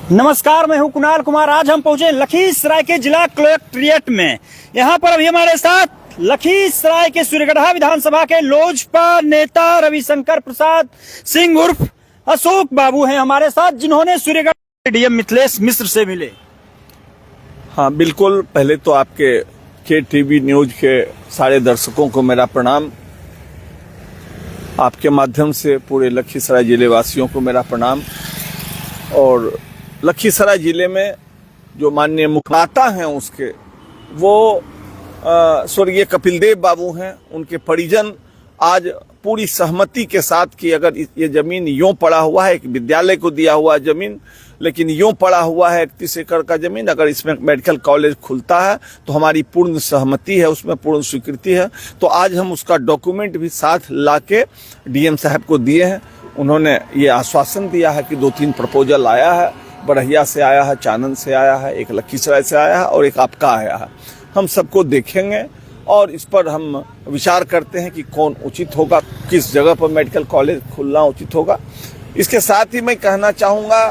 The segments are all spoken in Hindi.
नमस्कार, मैं हूं कुणाल कुमार। आज हम पहुंचे लखीसराय के जिला कलेक्ट्रेट में। यहां पर अभी हमारे साथ लखीसराय के सूर्यगढ़ा विधानसभा के लोजपा नेता रविशंकर प्रसाद सिंह उर्फ अशोक बाबू हैं हमारे साथ, जिन्होंने सूर्यगढ़ डीएम मिथिलेश मिश्र से मिले। हाँ बिल्कुल, पहले तो आपके KTV न्यूज के सारे दर्शकों को मेरा प्रणाम। आपके माध्यम से पूरे लखीसराय जिले वासियों को मेरा प्रणाम। और लखीसराय जिले में जो माननीय मुखपाता हैं उसके वो स्वर्गीय कपिल देव बाबू हैं। उनके परिजन आज पूरी सहमति के साथ कि अगर ये जमीन यूं पड़ा हुआ है, एक विद्यालय को दिया हुआ जमीन, लेकिन यूं पड़ा हुआ है 31 एकड़ का जमीन, अगर इसमें मेडिकल कॉलेज खुलता है तो हमारी पूर्ण सहमति है, उसमें पूर्ण स्वीकृति है। तो आज हम उसका डॉक्यूमेंट भी साथ लाके डीएम साहब को दिए हैं। उन्होंने ये आश्वासन दिया है कि 2-3 प्रपोजल आया है, बड़हिया से आया है, चानन से आया है, एक लखीसराय से आया है और एक आपका आया है। हम सबको देखेंगे और इस पर हम विचार करते हैं कि कौन उचित होगा, किस जगह पर मेडिकल कॉलेज खुलना उचित होगा। इसके साथ ही मैं कहना चाहूँगा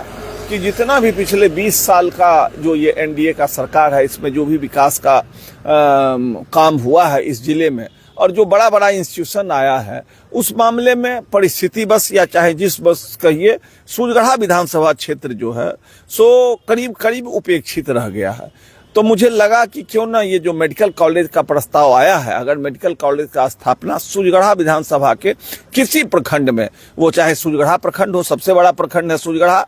कि जितना भी पिछले 20 साल का जो ये एनडीए का सरकार है, इसमें जो भी विकास का काम हुआ है इस जिले में और जो बड़ा बड़ा इंस्टीट्यूशन आया है, उस मामले में परिस्थिति बस या चाहे जिस बस कहिए, सूर्यगढ़ा विधानसभा क्षेत्र जो है सो करीब करीब उपेक्षित रह गया है। तो मुझे लगा कि क्यों ना ये जो मेडिकल कॉलेज का प्रस्ताव आया है, अगर मेडिकल कॉलेज का स्थापना सूर्यगढ़ा विधानसभा के किसी प्रखंड में, वो चाहे सूर्यगढ़ा प्रखंड हो, सबसे बड़ा प्रखंड है सूर्यगढ़ा,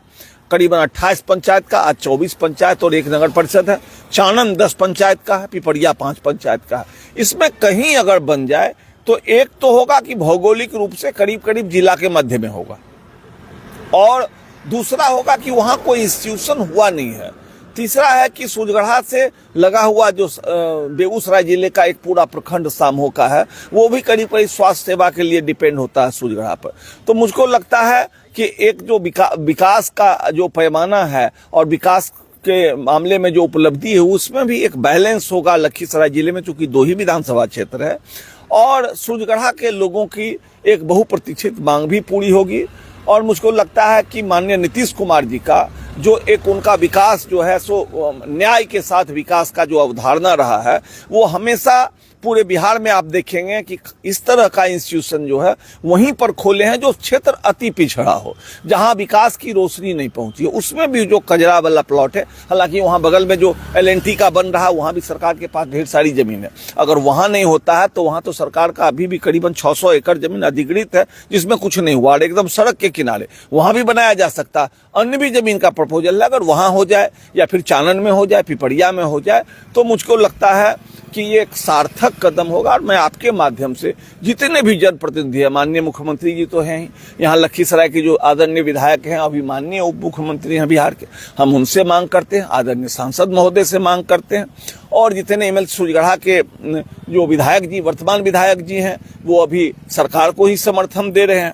करीबन 28 पंचायत का, आज 24 पंचायत और 1 नगर परिषद है। चानन 10 पंचायत का है, पिपरिया 5 पंचायत का है। इसमें कहीं अगर बन जाए तो एक तो होगा कि भौगोलिक रूप से करीब करीब जिला के मध्य में होगा, और दूसरा होगा कि वहां कोई इंस्टीट्यूशन हुआ नहीं है। तीसरा है कि सूर्यगढ़ा से लगा हुआ जो बेगूसराय जिले का एक पूरा प्रखंड सामहो का है, वो भी करीब करीब स्वास्थ्य सेवा के लिए डिपेंड होता है सूर्यगढ़ा पर। तो मुझको लगता है कि एक जो विकास का जो पैमाना है और विकास के मामले में जो उपलब्धि है, उसमें भी एक बैलेंस होगा लखीसराय जिले में, चूंकि 2 ही विधानसभा क्षेत्र है और सूर्यगढ़ा के लोगों की एक बहुप्रतीक्षित मांग भी पूरी होगी। और मुझको लगता है कि माननीय नीतीश कुमार जी का जो एक उनका विकास जो है सो न्याय के साथ विकास का जो अवधारणा रहा है, वो हमेशा पूरे बिहार में आप देखेंगे कि इस तरह का इंस्टीट्यूशन जो है वहीं पर खोले हैं जो क्षेत्र अति पिछड़ा हो, जहां विकास की रोशनी नहीं पहुंची है। उसमें भी जो कजरा वाला प्लॉट है, हालांकि वहां बगल में जो LNT का बन रहा है, वहां भी सरकार के पास ढेर सारी जमीन है। अगर वहां नहीं होता है तो वहां तो सरकार का अभी भी करीबन 600 एकड़ जमीन अधिग्रहित है, जिसमें कुछ नहीं हुआ, एकदम सड़क के किनारे, वहां भी बनाया जा सकता। अन्य भी जमीन का प्रपोजल है, अगर वहां हो जाए या फिर चानन में हो जाए, पिपरिया में हो जाए, तो मुझको लगता है कि ये एक सार्थक कदम होगा। और मैं आपके माध्यम से जितने भी जनप्रतिनिधि हैं, माननीय मुख्यमंत्री जी तो हैं ही, यहाँ लखीसराय के जो आदरणीय विधायक हैं, अभी माननीय उप मुख्यमंत्री हैं बिहार के, हम उनसे मांग करते हैं, आदरणीय सांसद महोदय से मांग करते हैं, और जितने MLA सूर्यगढ़ा के जो विधायक जी, वर्तमान विधायक जी हैं, वो अभी सरकार को ही समर्थन दे रहे हैं।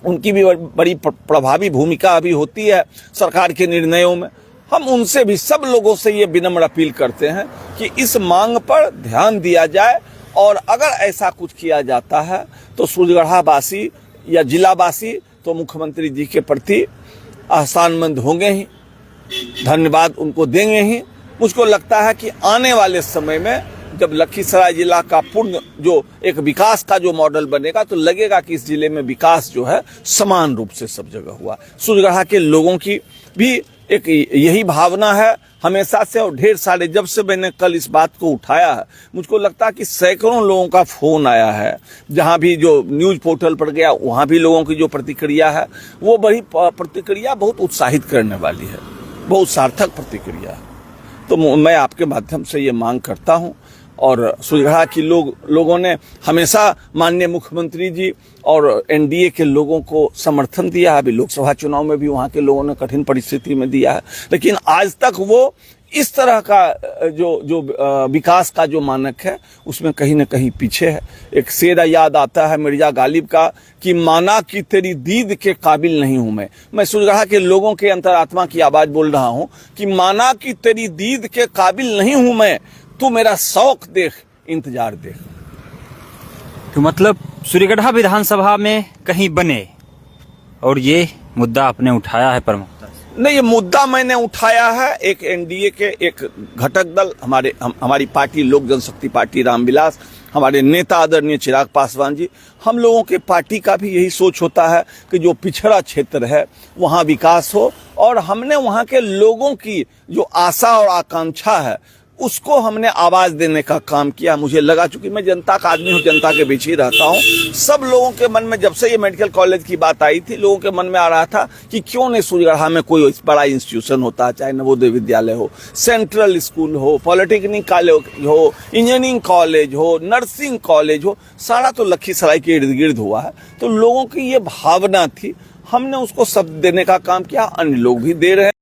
उनकी भी बड़ी प्रभावी भूमिका अभी होती है सरकार के निर्णयों में। हम उनसे भी, सब लोगों से ये विनम्र अपील करते हैं कि इस मांग पर ध्यान दिया जाए, और अगर ऐसा कुछ किया जाता है तो सूर्यगढ़ा वासी या जिलावासी तो मुख्यमंत्री जी के प्रति एहसानमंद होंगे ही, धन्यवाद उनको देंगे ही। मुझको लगता है कि आने वाले समय में जब लखीसराय जिला का पूर्ण जो एक विकास का जो मॉडल बनेगा, तो लगेगा कि इस जिले में विकास जो है समान रूप से सब जगह हुआ। सूर्यगढ़ा के लोगों की भी एक यही भावना है हमेशा से, और ढेर सारे, जब से मैंने कल इस बात को उठाया है, मुझको लगता है कि सैकड़ों लोगों का फोन आया है। जहां भी जो न्यूज पोर्टल पर गया, वहां भी लोगों की जो प्रतिक्रिया है, वो बड़ी प्रतिक्रिया बहुत उत्साहित करने वाली है, बहुत सार्थक प्रतिक्रिया है। तो मैं आपके माध्यम से ये मांग करता हूं, और सूर्यगढ़ा की लोगों ने हमेशा माननीय मुख्यमंत्री जी और एनडीए के लोगों को समर्थन दिया है। अभी लोकसभा चुनाव में भी वहाँ के लोगों ने कठिन परिस्थिति में दिया है, लेकिन आज तक वो इस तरह का जो विकास का जो मानक है, उसमें कहीं न कहीं पीछे है। एक शेर याद आता है मिर्जा गालिब का कि माना कि तेरी दीद के काबिल नहीं हूं मैं सूर्यगढ़ा के लोगों के अंतरात्मा की आवाज बोल रहा हूं कि माना कि तेरी दीद के काबिल नहीं हूं मैं, तू मेरा शौक देख, इंतजार देख। तो मतलब सूर्यगढ़ा विधानसभा में कहीं बने, और ये मुद्दा आपने उठाया है प्रमुखता से। नहीं, ये मुद्दा मैंने उठाया है। एक एनडीए के एक घटक दल हमारी पार्टी लोक जनशक्ति पार्टी रामविलास, हमारे नेता आदरणीय चिराग पासवान जी, हम लोगों के पार्टी का भी यही सोच होता है कि जो पिछड़ा क्षेत्र है वहाँ विकास हो, और हमने वहाँ के लोगों की जो आशा और आकांक्षा है उसको हमने आवाज देने का काम किया। मुझे लगा, चूंकि मैं जनता का आदमी हूँ, जनता के बीच ही रहता हूँ, सब लोगों के मन में जब से ये मेडिकल कॉलेज की बात आई थी, लोगों के मन में आ रहा था कि क्यों नहीं सूर्यगढ़ा में कोई बड़ा इंस्टीट्यूशन होता, चाहे नवोदय विद्यालय हो, सेंट्रल स्कूल हो, पॉलिटेक्निक कॉलेज हो, इंजीनियरिंग कॉलेज हो, नर्सिंग कॉलेज हो, सारा तो लखीसराय के इर्द गिर्द हुआ है। तो लोगों की ये भावना थी, हमने उसको शब्द देने का काम किया, अन्य लोग भी दे रहे हैं।